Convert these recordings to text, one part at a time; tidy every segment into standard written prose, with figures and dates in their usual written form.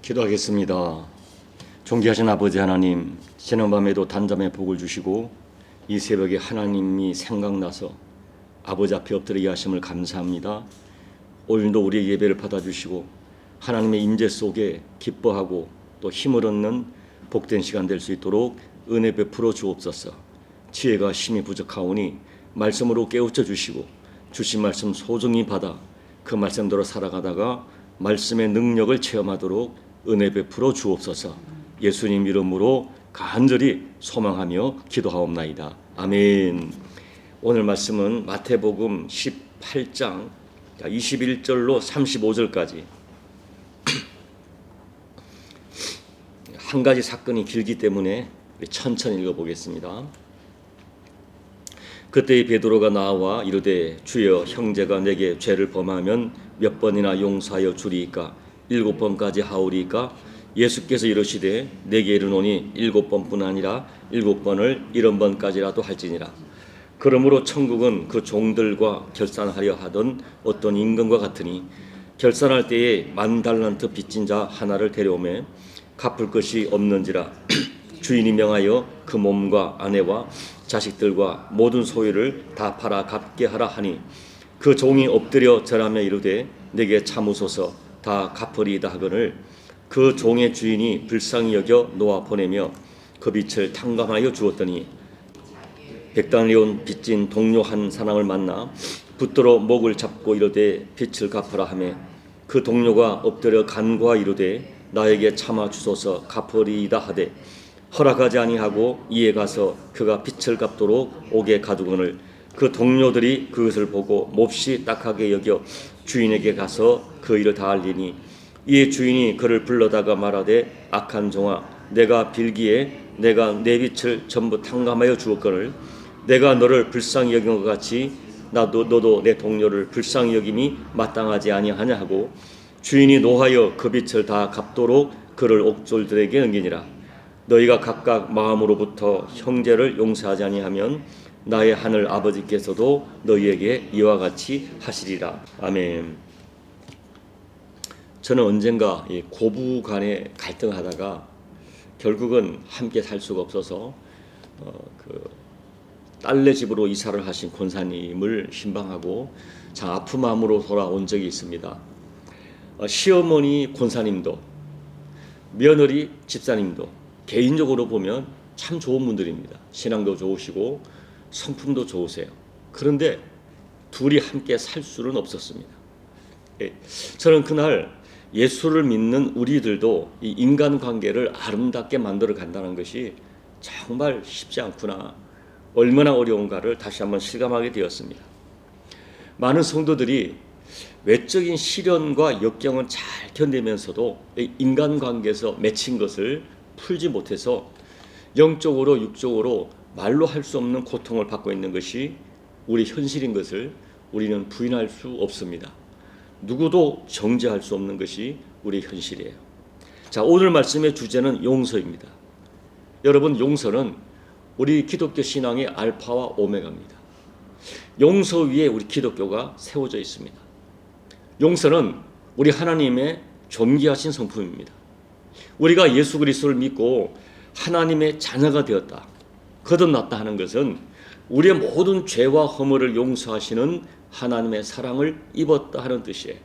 기도하겠습니다. 존귀하신 아버지 하나님, 지난 밤에도 단잠의 복을 주시고 이 새벽에 하나님이 생각나서 아버지 앞에 엎드리게 하심을 감사합니다. 오늘도 우리의 예배를 받아주시고 하나님의 임재 속에 기뻐하고 또 힘을 얻는 복된 시간 될 수 있도록 은혜 베풀어 주옵소서. 지혜가 심히 부족하오니 말씀으로 깨우쳐 주시고 주신 말씀 소중히 받아 그 말씀대로 살아가다가 말씀의 능력을 체험하도록 은혜 베풀어 주옵소서. 예수님 이름으로 간절히 소망하며 기도하옵나이다. 아멘. 오늘 말씀은 마태복음 18장 21절로 35절까지 한 가지 사건이 길기 때문에 천천히 읽어보겠습니다. 그때 베드로가 나와 이르되 주여, 형제가 내게 죄를 범하면 몇 번이나 용서하여 주리이까? 7번까지 하오리이까? 예수께서 이르시되 내게 이르노니 7번뿐 아니라 7번을 70번까지라도 할지니라. 그러므로 천국은 그 종들과 결산하려 하던 어떤 임금과 같으니 결산할 때에 10,000달란트 빚진 자 하나를 데려오매 갚을 것이 없는지라. 주인이 명하여 그 몸과 아내와 자식들과 모든 소유를 다 팔아 갚게 하라 하니 그 종이 엎드려 절하며 이르되 내게 참으소서, 다 갚으리이다 하거늘 그 종의 주인이 불쌍히 여겨 놓아 보내며 그 빚을 탕감하여 주었더니 100달리온 빚진 동료 한 사람을 만나 붙들어 목을 잡고 이르되 빚을 갚으라 하매 그 동료가 엎드려 간구하 이르되 나에게 참아 주소서, 갚으리이다 하되 허락하지 아니하고 이에 가서 그가 빚을 갚도록 옥에 가두거늘 그 동료들이 그것을 보고 몹시 딱하게 여겨 주인에게 가서 그 일을 다 알리니 이에 주인이 그를 불러다가 말하되 악한 종아, 내가 빌기에 내가 내 빚을 전부 탕감하여 주었거늘 내가 너를 불쌍히 여긴 것 같이 너도 내 동료를 불쌍히 여김이 마땅하지 아니하냐 하고 주인이 노하여 그 빚을 다 갚도록 그를 옥졸들에게 넘기니라. 너희가 각각 마음으로부터 형제를 용서하지 아니하면 나의 하늘 아버지께서도 너희에게 이와 같이 하시리라. 아멘. 저는 언젠가 고부 간에 갈등하다가 결국은 함께 살 수가 없어서 딸네 집으로 이사를 하신 권사님을 신방하고 참 아픈 마음으로 돌아온 적이 있습니다. 시어머니 권사님도 며느리 집사님도 개인적으로 보면 참 좋은 분들입니다. 신앙도 좋으시고 성품도 좋으세요. 그런데 둘이 함께 살 수는 없었습니다. 저는 그날 예수를 믿는 우리들도 이 인간관계를 아름답게 만들어 간다는 것이 정말 쉽지 않구나, 얼마나 어려운가를 다시 한번 실감하게 되었습니다. 많은 성도들이 외적인 시련과 역경은 잘 견디면서도 인간관계에서 맺힌 것을 풀지 못해서 영적으로 육적으로 말로 할 수 없는 고통을 받고 있는 것이 우리 현실인 것을 우리는 부인할 수 없습니다. 누구도 정죄할 수 없는 것이 우리 현실이에요. 자, 오늘 말씀의 주제는 용서입니다. 여러분, 용서는 우리 기독교 신앙의 알파와 오메가입니다. 용서 위에 우리 기독교가 세워져 있습니다. 용서는 우리 하나님의 존귀하신 성품입니다. 우리가 예수 그리스도를 믿고 하나님의 자녀가 되었다, 거듭났다 하는 것은 우리의 모든 죄와 허물을 용서하시는 하나님의 사랑을 입었다 하는 뜻이에요.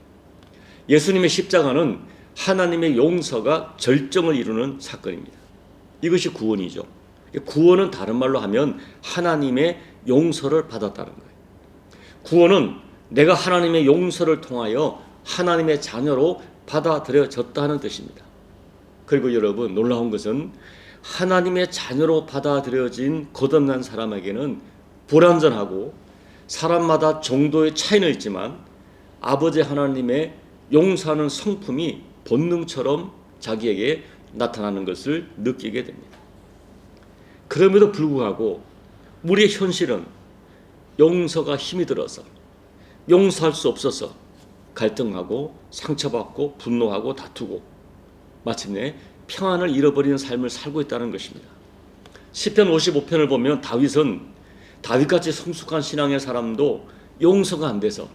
예수님의 십자가는 하나님의 용서가 절정을 이루는 사건입니다. 이것이 구원이죠. 구원은 다른 말로 하면 하나님의 용서를 받았다는 거예요. 구원은 내가 하나님의 용서를 통하여 하나님의 자녀로 받아들여졌다 하는 뜻입니다. 그리고 여러분, 놀라운 것은 하나님의 자녀로 받아들여진 거듭난 사람에게는 불완전하고 사람마다 정도의 차이는 있지만 아버지 하나님의 용서하는 성품이 본능처럼 자기에게 나타나는 것을 느끼게 됩니다. 그럼에도 불구하고 우리의 현실은 용서가 힘이 들어서 용서할 수 없어서 갈등하고 상처받고 분노하고 다투고 마침내 평안을 잃어버리는 삶을 살고 있다는 것입니다. 시편 55편을 보면 다윗은 다윗같이 성숙한 신앙의 사람도 용서가 안 돼서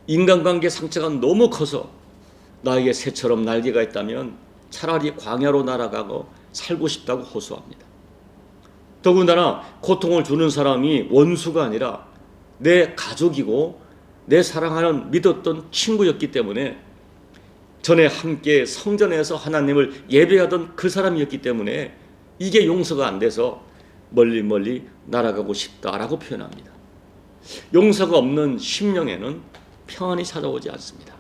인간관계 상처가 너무 커서 나에게 새처럼 날개가 있다면 차라리 광야로 날아가고 살고 싶다고 호소합니다. 더군다나 고통을 주는 사람이 원수가 아니라 내 가족이고 내 사랑하는 믿었던 친구였기 때문에 전에 함께 성전에서 하나님을 예배하던 그 사람이었기 때문에 이게 용서가 안 돼서 멀리 멀리 날아가고 싶다라고 표현합니다. 용서가 없는 심령에는 평안이 찾아오지 않습니다.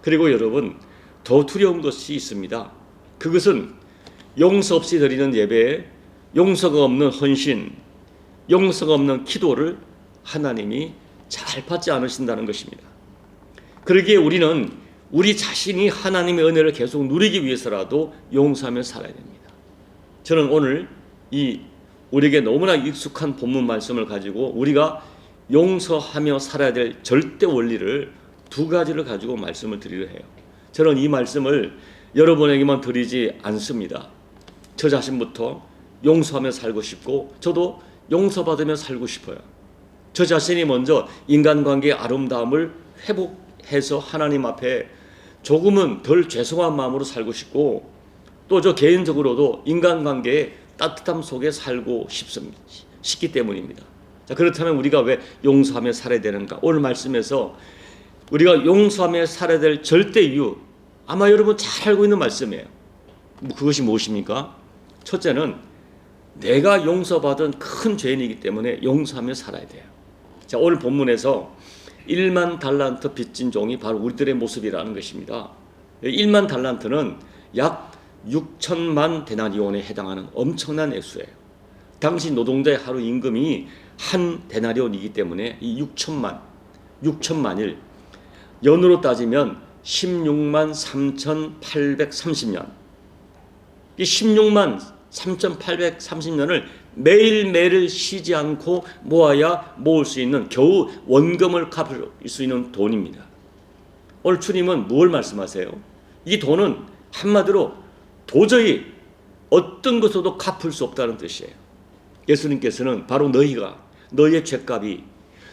그리고 여러분, 더 두려운 것이 있습니다. 그것은 용서 없이 드리는 예배에 용서가 없는 헌신, 용서가 없는 기도를 하나님이 잘 받지 않으신다는 것입니다. 그러기에 우리는 우리 자신이 하나님의 은혜를 계속 누리기 위해서라도 용서하며 살아야 됩니다. 저는 오늘 이 우리에게 너무나 익숙한 본문 말씀을 가지고 우리가 용서하며 살아야 될 절대 원리를 두 가지를 가지고 말씀을 드리려 해요. 저는 이 말씀을 여러분에게만 드리지 않습니다. 저 자신부터 용서하며 살고 싶고 저도 용서받으며 살고 싶어요. 저 자신이 먼저 인간관계의 아름다움을 회복해서 하나님 앞에 조금은 덜 죄송한 마음으로 살고 싶고 또 저 개인적으로도 인간관계의 따뜻함 속에 살고 싶기 때문입니다. 자, 그렇다면 우리가 왜 용서하며 살아야 되는가? 오늘 말씀에서 우리가 용서하며 살아야 될 절대 이유, 아마 여러분 잘 알고 있는 말씀이에요. 그것이 무엇입니까? 첫째는 내가 용서받은 큰 죄인이기 때문에 용서하며 살아야 돼요. 자, 오늘 본문에서 1만 달란트 빚진 종이 바로 우리들의 모습이라는 것입니다. 1만 달란트는 약 6천만 데나리온에 해당하는 엄청난 액수예요. 당시 노동자의 하루 임금이 한 데나리온이기 때문에 이 6천만일 연으로 따지면 16만 3,830년, 이 16만 3,830년을 매일매일 쉬지 않고 모아야 모을 수 있는 겨우 원금을 갚을 수 있는 돈입니다. 오늘 주님은 무엇을 말씀하세요? 이 돈은 한마디로 도저히 어떤 것으로도 갚을 수 없다는 뜻이에요. 예수님께서는 바로 너희의 죄값이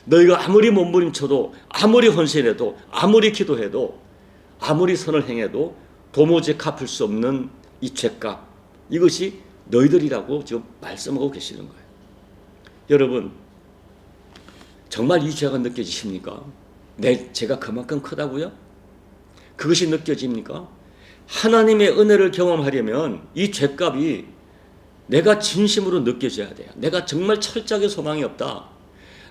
너희가 아무리 몸부림쳐도 아무리 헌신해도 아무리 기도해도 아무리 선을 행해도 도무지 갚을 수 없는 이 죄값, 이것이 너희들이라고 지금 말씀하고 계시는 거예요. 여러분, 정말 이 죄가 느껴지십니까? 내 죄가 그만큼 크다고요? 그것이 느껴집니까? 하나님의 은혜를 경험하려면 이 죄값이 내가 진심으로 느껴져야 돼요. 내가 정말 철저하게 소망이 없다.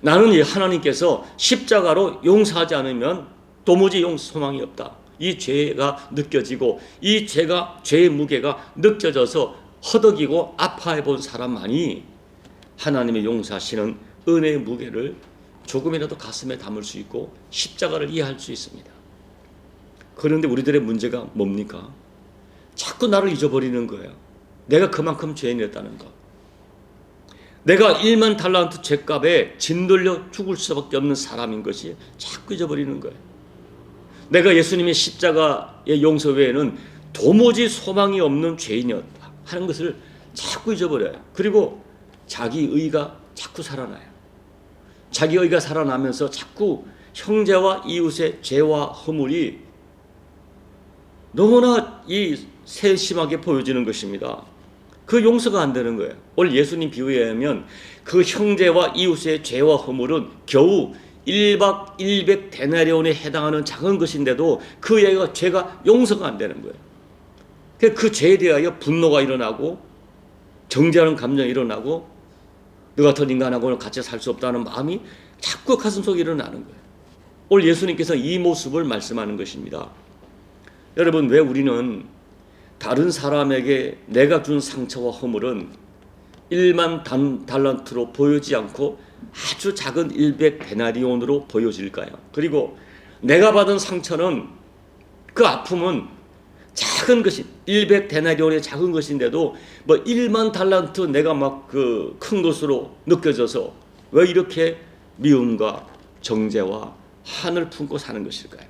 나는 이 하나님께서 십자가로 용서하지 않으면 도무지 소망이 없다. 이 죄가 느껴지고 이 죄의 무게가 느껴져서 허덕이고 아파해 본 사람만이 하나님의 용서하시는 은혜의 무게를 조금이라도 가슴에 담을 수 있고 십자가를 이해할 수 있습니다. 그런데 우리들의 문제가 뭡니까? 자꾸 나를 잊어버리는 거예요. 내가 그만큼 죄인이었다는 것. 내가 1만 달란트 죄값에 짓눌려 죽을 수밖에 없는 사람인 것이 자꾸 잊어버리는 거예요. 내가 예수님의 십자가의 용서 외에는 도무지 소망이 없는 죄인이었다 하는 것을 자꾸 잊어버려요. 그리고 자기 의가 자꾸 살아나요. 자기 의가 살아나면서 자꾸 형제와 이웃의 죄와 허물이 너무나 세심하게 보여지는 것입니다. 그 용서가 안 되는 거예요. 오늘 예수님 비유에 의하면 그 형제와 이웃의 죄와 허물은 겨우 1박 100 데나리온에 해당하는 작은 것인데도 그 죄가 용서가 안 되는 거예요. 그 죄에 대하여 분노가 일어나고 정죄하는 감정이 일어나고 너 같은 인간하고는 같이 살 수 없다는 마음이 자꾸 가슴속에 일어나는 거예요. 오늘 예수님께서 이 모습을 말씀하는 것입니다. 여러분, 왜 우리는 다른 사람에게 내가 준 상처와 허물은 1만 달란트로 보이지 않고 아주 작은 100 데나리온으로 보여질까요? 그리고 내가 받은 상처는 그 아픔은 작은 것이 100 데나리온의 작은 것인데도 1만 달란트 내가 막 그 큰 것으로 느껴져서 왜 이렇게 미움과 정죄와 한을 품고 사는 것일까요?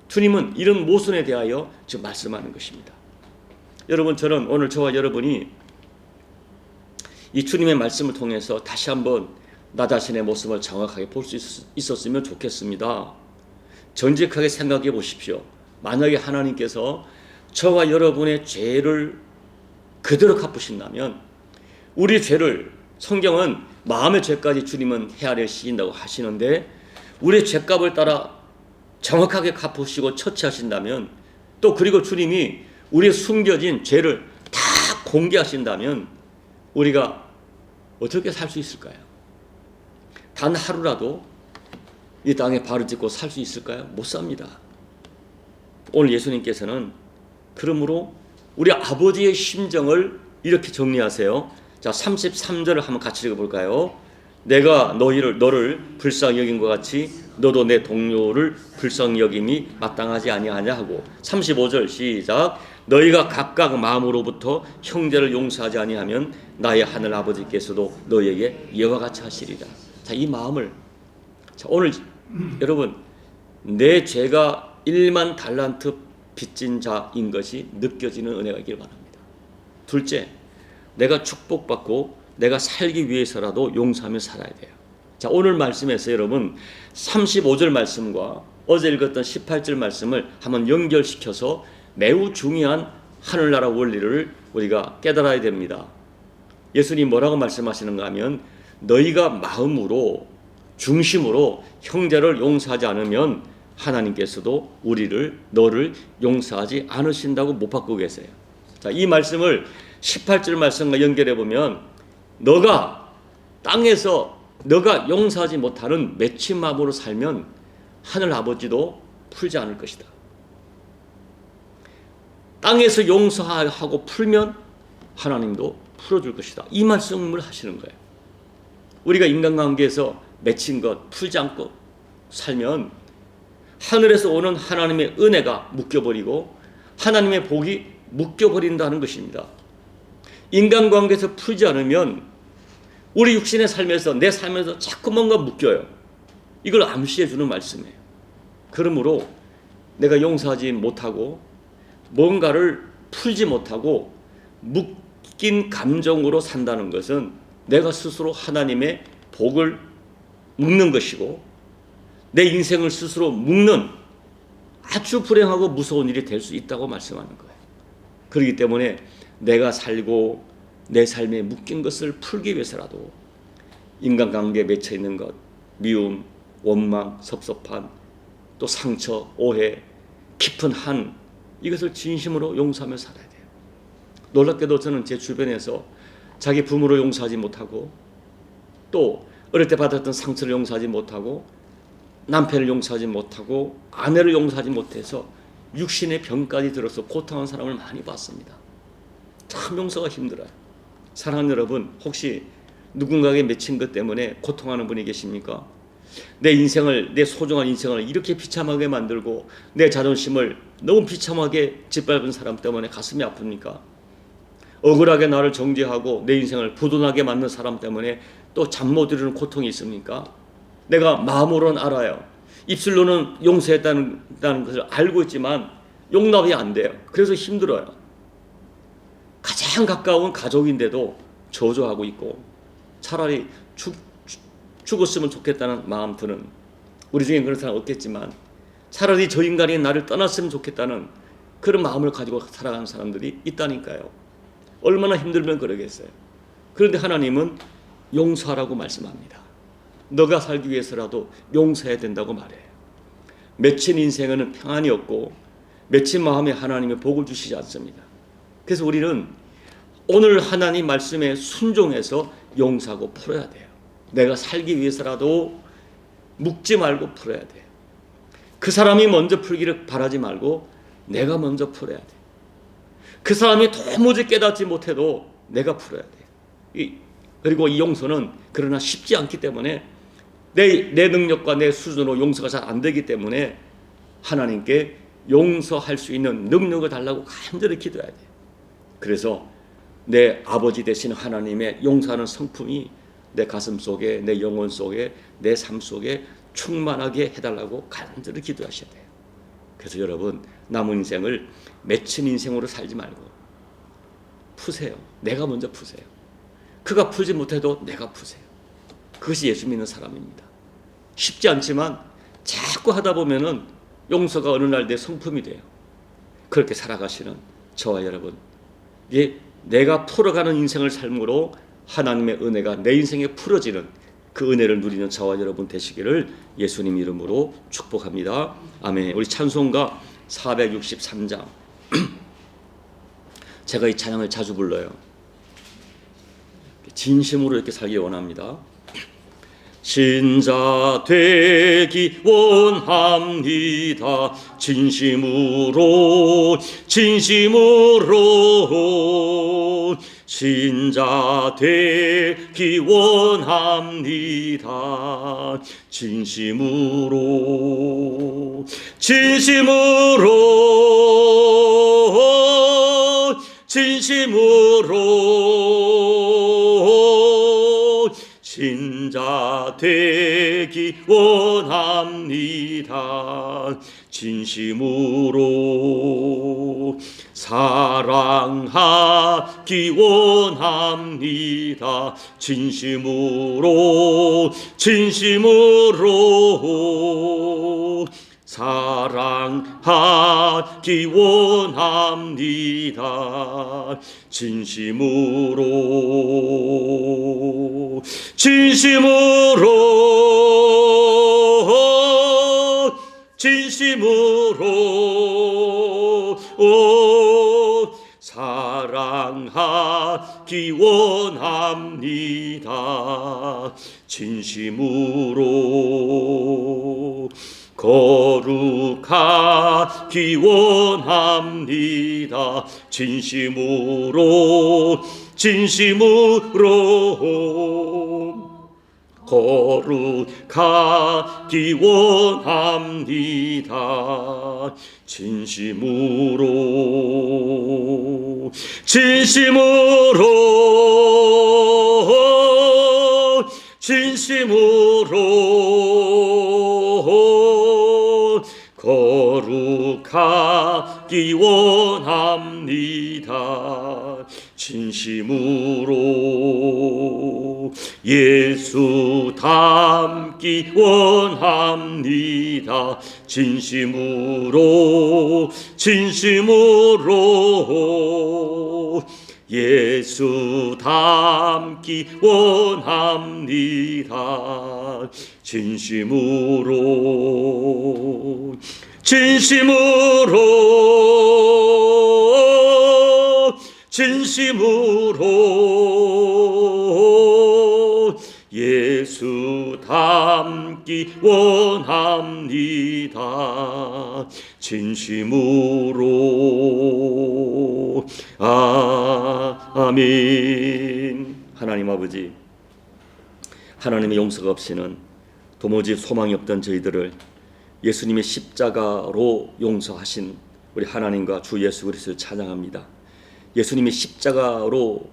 주님은 이런 모순에 대하여 지금 말씀하는 것입니다. 여러분, 저는 오늘 저와 여러분이 이 주님의 말씀을 통해서 다시 한번 나 자신의 모습을 정확하게 볼 수 있었으면 좋겠습니다. 정직하게 생각해 보십시오. 만약에 하나님께서 저와 여러분의 죄를 그대로 갚으신다면, 우리 죄를, 성경은 마음의 죄까지 주님은 헤아려 씌인다고 하시는데, 우리의 죄값을 따라 정확하게 갚으시고 처치하신다면, 또 그리고 주님이 우리의 숨겨진 죄를 다 공개하신다면 우리가 어떻게 살 수 있을까요? 단 하루라도 이 땅에 발을 딛고 살 수 있을까요? 못 삽니다. 오늘 예수님께서는 그러므로 우리 아버지의 심정을 이렇게 정리하세요. 자, 33절을 한번 같이 읽어볼까요? 내가 너를 불쌍히 여긴 것 같이 너도 내 동료를 불쌍히 여김이 마땅하지 아니하냐 하고, 35절 시작. 너희가 각각 마음으로부터 형제를 용서하지 아니하면 나의 하늘 아버지께서도 너희에게 이와 같이 하시리라. 자, 이 마음을, 자, 오늘 여러분, 내 죄가 1만 달란트 빚진 자인 것이 느껴지는 은혜가 있길 바랍니다. 둘째, 내가 축복받고 내가 살기 위해서라도 용서하며 살아야 돼요. 자, 오늘 말씀에서 여러분 35절 말씀과 어제 읽었던 18절 말씀을 한번 연결시켜서 매우 중요한 하늘나라 원리를 우리가 깨달아야 됩니다. 예수님 뭐라고 말씀하시는가 하면, 너희가 마음으로, 중심으로 형제를 용서하지 않으면 하나님께서도 너를 용서하지 않으신다고 못 바꾸고 계세요. 자, 이 말씀을 18절 말씀과 연결해 보면, 너가 땅에서 너가 용서하지 못하는 맺힌 마음으로 살면 하늘 아버지도 풀지 않을 것이다. 땅에서 용서하고 풀면 하나님도 풀어줄 것이다. 이 말씀을 하시는 거예요. 우리가 인간관계에서 맺힌 것 풀지 않고 살면 하늘에서 오는 하나님의 은혜가 묶여버리고 하나님의 복이 묶여버린다는 것입니다. 인간관계에서 풀지 않으면 우리 육신의 삶에서, 내 삶에서 자꾸 뭔가 묶여요. 이걸 암시해 주는 말씀이에요. 그러므로 내가 용서하지 못하고 뭔가를 풀지 못하고 묶인 감정으로 산다는 것은 내가 스스로 하나님의 복을 묶는 것이고 내 인생을 스스로 묶는 아주 불행하고 무서운 일이 될 수 있다고 말씀하는 거예요. 그렇기 때문에 내가 살고 내 삶에 묶인 것을 풀기 위해서라도 인간관계에 맺혀 있는 것, 미움, 원망, 섭섭한, 또 상처, 오해, 깊은 한, 이것을 진심으로 용서하며 살아야 돼요. 놀랍게도 저는 제 주변에서 자기 부모를 용서하지 못하고, 또 어릴 때 받았던 상처를 용서하지 못하고, 남편을 용서하지 못하고, 아내를 용서하지 못해서 육신의 병까지 들어서 고통하는 사람을 많이 봤습니다. 참 용서가 힘들어요. 사랑하는 여러분, 혹시 누군가에게 맺힌 것 때문에 고통하는 분이 계십니까? 내 인생을, 내 소중한 인생을 이렇게 비참하게 만들고 내 자존심을 너무 비참하게 짓밟은 사람 때문에 가슴이 아픕니까? 억울하게 나를 정죄하고 내 인생을 부도나게 만든 사람 때문에 또 잠 못 이루는 고통이 있습니까? 내가 마음으로는 알아요. 입술로는 용서했다는 것을 알고 있지만 용납이 안 돼요. 그래서 힘들어요. 가장 가까운 가족인데도 저주하고 있고, 차라리 죽었으면 좋겠다는 마음 드는, 우리 중에 그런 사람 없겠지만 차라리 저 인간이 나를 떠났으면 좋겠다는 그런 마음을 가지고 살아가는 사람들이 있다니까요. 얼마나 힘들면 그러겠어요. 그런데 하나님은 용서하라고 말씀합니다. 너가 살기 위해서라도 용서해야 된다고 말해요. 맺힌 인생에는 평안이 없고 맺힌 마음에 하나님의 복을 주시지 않습니다. 그래서 우리는 오늘 하나님 말씀에 순종해서 용서하고 풀어야 돼요. 내가 살기 위해서라도 묶지 말고 풀어야 돼요. 그 사람이 먼저 풀기를 바라지 말고 내가 먼저 풀어야 돼요. 그 사람이 도무지 깨닫지 못해도 내가 풀어야 돼요. 그리고 이 용서는 그러나 쉽지 않기 때문에 내 능력과 내 수준으로 용서가 잘 안 되기 때문에 하나님께 용서할 수 있는 능력을 달라고 간절히 기도해야 돼요. 그래서 내 아버지 되신 하나님의 용서하는 성품이 내 가슴 속에, 내 영혼 속에, 내 삶 속에 충만하게 해달라고 간절히 기도하셔야 돼요. 그래서 여러분, 남은 인생을 맺힌 인생으로 살지 말고 푸세요. 내가 먼저 푸세요. 그가 풀지 못해도 내가 푸세요. 그것이 예수 믿는 사람입니다. 쉽지 않지만 자꾸 하다 보면은 용서가 어느 날 내 성품이 돼요. 그렇게 살아가시는 저와 여러분, 이게 내가 풀어가는 인생을 삶으로 하나님의 은혜가 내 인생에 풀어지는 그 은혜를 누리는 저와 여러분 되시기를 예수님 이름으로 축복합니다. 아멘. 우리 찬송가 463장 제가 이 찬양을 자주 불러요. 진심으로 이렇게 살기 원합니다. 신자 되기 원합니다. 진심으로 신자 되기 원합니다. 진심으로 신자 되기 원합니다. 진심으로 사랑하기 원합니다. 진심으로 사랑하기 원합니다. 진심으로 사랑하기 원합니다. 진심으로 거룩하기 원합니다. 진심으로 거룩하기 원합니다. 진심으로 거룩하기 원합니다. 진심으로 예수 닮기 원합니다. 진심으로 예수 닮기 원합니다. 진심으로 예수 닮기 원합니다. 진심으로 아멘. 하나님 아버지, 하나님의 용서가 없이는 도무지 소망이 없던 저희들을 예수님의 십자가로 용서하신 우리 하나님과 주 예수 그리스도를 찬양합니다. 예수님의 십자가로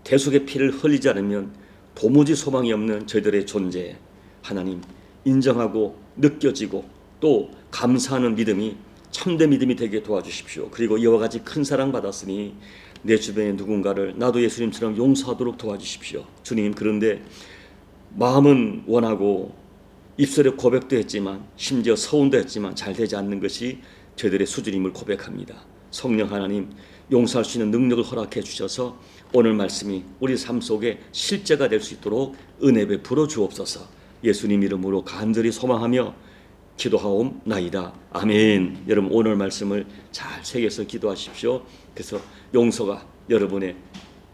대속의 피를 흘리지 않으면 도무지 소망이 없는 저희들의 존재, 하나님 인정하고 느껴지고 또 감사하는 믿음이 참된 믿음이 되게 도와주십시오. 그리고 이와 같이 큰 사랑 받았으니 내 주변에 누군가를 나도 예수님처럼 용서하도록 도와주십시오. 주님, 그런데 마음은 원하고 입술에 고백도 했지만 심지어 서운도 했지만 잘 되지 않는 것이 저희들의 수준임을 고백합니다. 성령 하나님, 용서할 수 있는 능력을 허락해 주셔서 오늘 말씀이 우리 삶 속에 실제가 될 수 있도록 은혜 베풀어 주옵소서. 예수님 이름으로 간절히 소망하며 기도하옵나이다. 아멘. 여러분, 오늘 말씀을 잘 새겨서 기도하십시오. 그래서 용서가 여러분의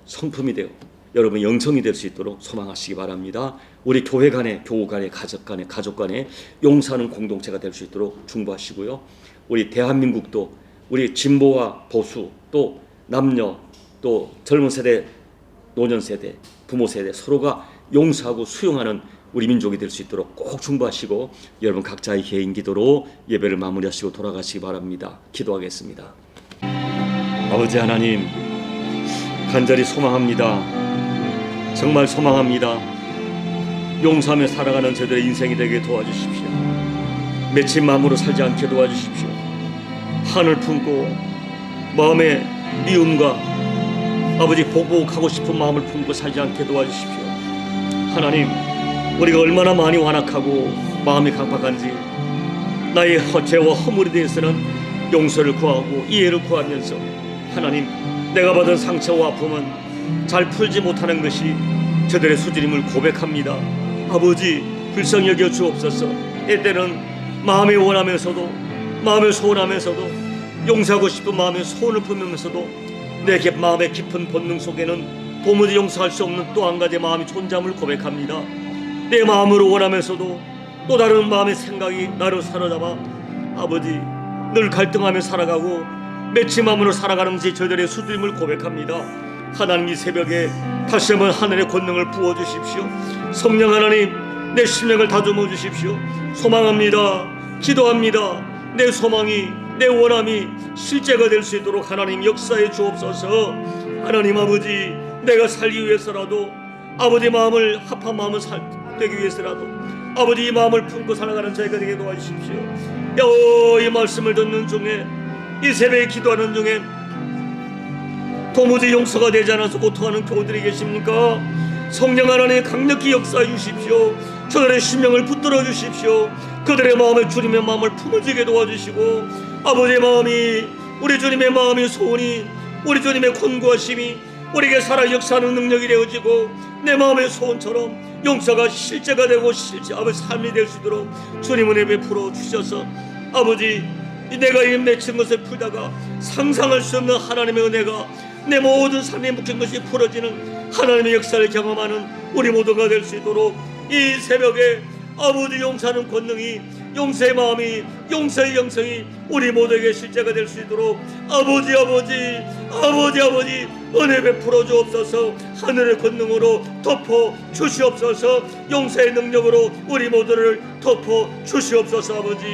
성품이 되고 여러분의 영성이 될 수 있도록 소망하시기 바랍니다. 우리 교회 간에, 교우 간에, 가족 간에, 가족 간에 용서하는 공동체가 될 수 있도록 중보하시고요. 우리 대한민국도 우리 진보와 보수, 또 남녀, 또 젊은 세대, 노년 세대, 부모 세대 서로가 용서하고 수용하는 우리 민족이 될 수 있도록 꼭 중보하시고 여러분 각자의 개인 기도로 예배를 마무리하시고 돌아가시기 바랍니다. 기도하겠습니다. 아버지 하나님, 간절히 소망합니다. 정말 소망합니다. 용서하며 살아가는 저들의 인생이 되게 도와주십시오. 맺힌 마음으로 살지 않게 도와주십시오. 한을 품고 마음의 미움과 아버지 보복하고 싶은 마음을 품고 살지 않게 도와주십시오. 하나님, 우리가 얼마나 많이 완악하고 마음이 강팍한지, 나의 죄와 허물에 대해서는 용서를 구하고 이해를 구하면서 하나님, 내가 받은 상처와 아픔은 잘 풀지 못하는 것이 저들의 수준임을 고백합니다. 아버지, 불쌍히 여겨 주옵소서. 때때는 마음이 원하면서도, 마음을 소원하면서도, 용서하고 싶은 마음에 소원을 품으면서도 내 마음의 깊은 본능 속에는 도무지 용서할 수 없는 또 한 가지 마음이 존재함을 고백합니다. 내 마음으로 원하면서도 또 다른 마음의 생각이 나를 사로잡아 아버지, 늘 갈등하며 살아가고 맺힘함으로 살아가는 것이 저들의 수준임을 고백합니다. 하나님, 이 새벽에 다시 한번 하늘의 권능을 부어주십시오. 성령 하나님, 내 심령을 다듬어 주십시오. 소망합니다. 기도합니다. 내 소망이, 내 원함이 실제가 될 수 있도록 하나님 역사해 주옵소서. 하나님 아버지, 내가 살기 위해서라도, 아버지 마음을, 합한 마음을 되기 위해서라도 아버지 이 마음을 품고 살아가는 저희가 되게 도와주십시오. 이 말씀을 듣는 중에, 이 새벽에 기도하는 중에 도무지 용서가 되지 않아서 고통하는 교우들이 계십니까? 성령 하나님 강력히 역사해 주십시오. 저들의 심령을 붙들어 주십시오. 그들의 마음에 주님의 마음을 품어지게 도와주시고, 아버지의 마음이, 우리 주님의 마음의 소원이, 우리 주님의 권고하심이 우리에게 살아 역사하는 능력이 되어지고, 내 마음의 소원처럼 용서가 실제가 되고 아버지 삶이 될 수 있도록 주님 은혜 베풀어 주셔서, 아버지, 내가 이 맺힌 것을 풀다가 상상할 수 없는 하나님의 은혜가 내 모든 삶에 묵힌 것이 풀어지는 하나님의 역사를 경험하는 우리 모두가 될 수 있도록 이 새벽에 아버지 용서하는 권능이, 용서의 마음이, 용서의 영성이 우리 모두에게 실제가 될 수 있도록 아버지 은혜 베풀어 주옵소서. 하늘의 권능으로 덮어 주시옵소서. 용서의 능력으로 우리 모두를 덮어 주시옵소서. 아버지,